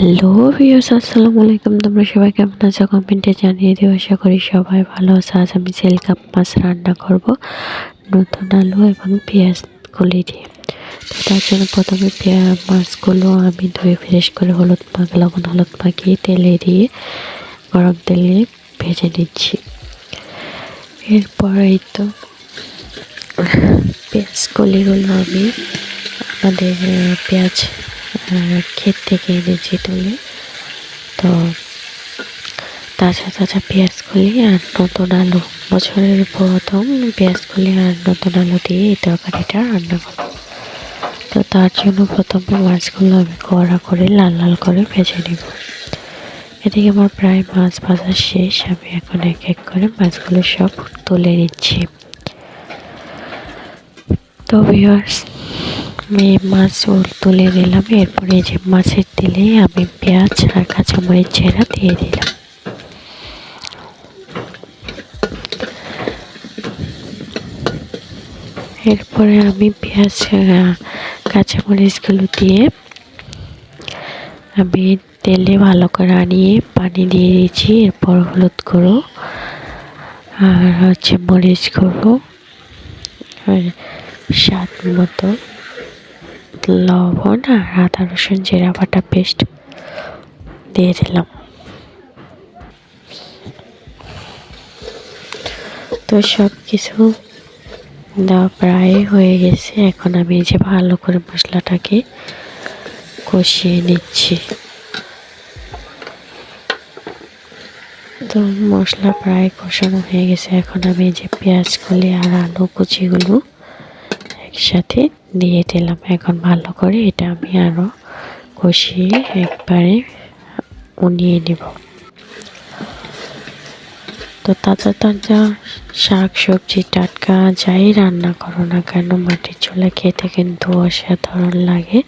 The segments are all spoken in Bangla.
হ্যালো ভিউয়ার্স, আসসালামু আলাইকুম। তোমরা সবাই কেমন আছো কমেন্টে জানিয়ে দিও। আশা করি সবাই ভালো আছো। আজ আমি সেল কাপ মাছ রান্না করব নতুন আলু এবং পেঁয়াজ কলি দিয়ে। তো তার জন্য প্রথমে মাছগুলো আমি ধুয়ে ফ্রেশ করে লবণ হলুদ মাখিয়ে তেলে দিয়ে গরম তেলে ভেজে নিচ্ছি। এরপরেই তো পেঁয়াজ কলিগুলো আমি আমাদের পেঁয়াজ ক্ষেত থেকে এনেছি তুলে। তো তাজা তাজা পেঁয়াজ কলি আর নতুন আলু, বছরের প্রথম পেঁয়াজ কলি আর নতুন আলু দিয়ে এই তরকারিটা রান্না করব। তো তার জন্য প্রথমে মাছগুলো আমি কড়া করে লাল লাল করে ভেজে নেব। এদিকে আমার প্রায় মাছ ভাজা শেষ। আমি এখন এক এক করে মাছগুলো সব তুলে নিচ্ছি। তো ভিউয়ার্স, আমি মাছ তুলে নিলাম। এরপরে যে মাছের তেলে আমি পেঁয়াজ আর কাঁচামরিচ ছেঁড়া দিয়ে দিলাম। এরপরে আমি পেঁয়াজ কাঁচামরিচগুলো দিয়ে আমি তেলে ভালো করে আনিয়ে পানি দিয়ে দিয়েছি। এরপর হলুদ গুঁড়ো আর মরিচ গুঁড়ো আর স্বাদ মতো লবণ আর আদা রসুন জিরা বাটা পেস্ট দিয়ে দিলাম। তো সব কিছু দেওয়া প্রায় হয়ে গেছে। এখন আমি এই যে ভালো করে মশলাটাকে কষিয়ে নিচ্ছি। তো মশলা প্রায় কষানো হয়ে গেছে। এখন আমি এই যে পেঁয়াজ কলি আর আলু কুচিগুলো একসাথে দিয়ে দিলাম। এখন ভালো করে এটা আমি আরও কষিয়ে একবারে উনিয়ে নেব। তো তাজা তাজা শাক সবজি টাটকা যাই রান্না করো না কেন, মাটির চুলা খেতে কিন্তু অসাধারণ লাগে।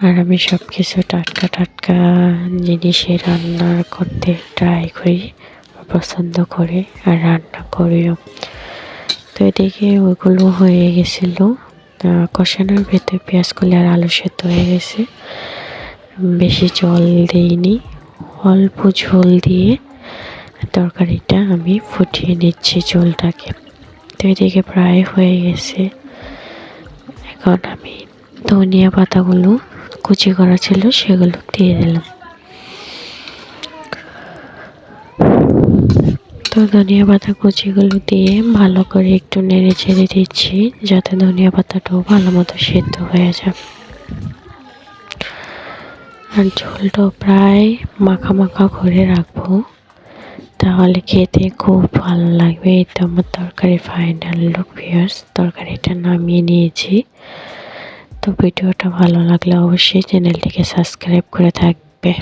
আর আমি সব কিছু টাটকা টাটকা জিনিসে রান্না করতে ট্রাই করি, পছন্দ করে আর রান্না করিও। তো এদিকে ওইগুলো হয়ে গেছিলো কষানোর ভেতরে পেঁয়াজ কলি আর আলু সেদ্ধ হয়ে গেছে। বেশি জল দিইনি, অল্প ঝোল দিয়ে তরকারিটা আমি ফুটিয়ে নিচ্ছি ঝোলটাকে। তো এদিকে প্রায় হয়ে গেছে। এখন আমি ধনিয়া পাতাগুলো কুচি করা ছিল সেগুলো দিয়ে দিলাম। তো ধনিয়া পাতা কুচিগুলো দিয়ে ভালো করে একটু নেড়ে ছেড়ে দিচ্ছি যাতে ধনিয়া পাতাটাও ভালো মতো সেদ্ধ হয়ে যায়। আর ঝোলটাও প্রায় মাখা মাখা করে রাখবো, তাহলে খেতে খুব ভালো লাগবে। এই তো আমার তরকারি ফাইনাল লুক ভিউয়ার্স, তরকারিটা নামিয়ে নিয়েছি। তো ভিডিওটা ভালো লাগলে অবশ্যই চ্যানেলটিকে সাবস্ক্রাইব করে থাকবে।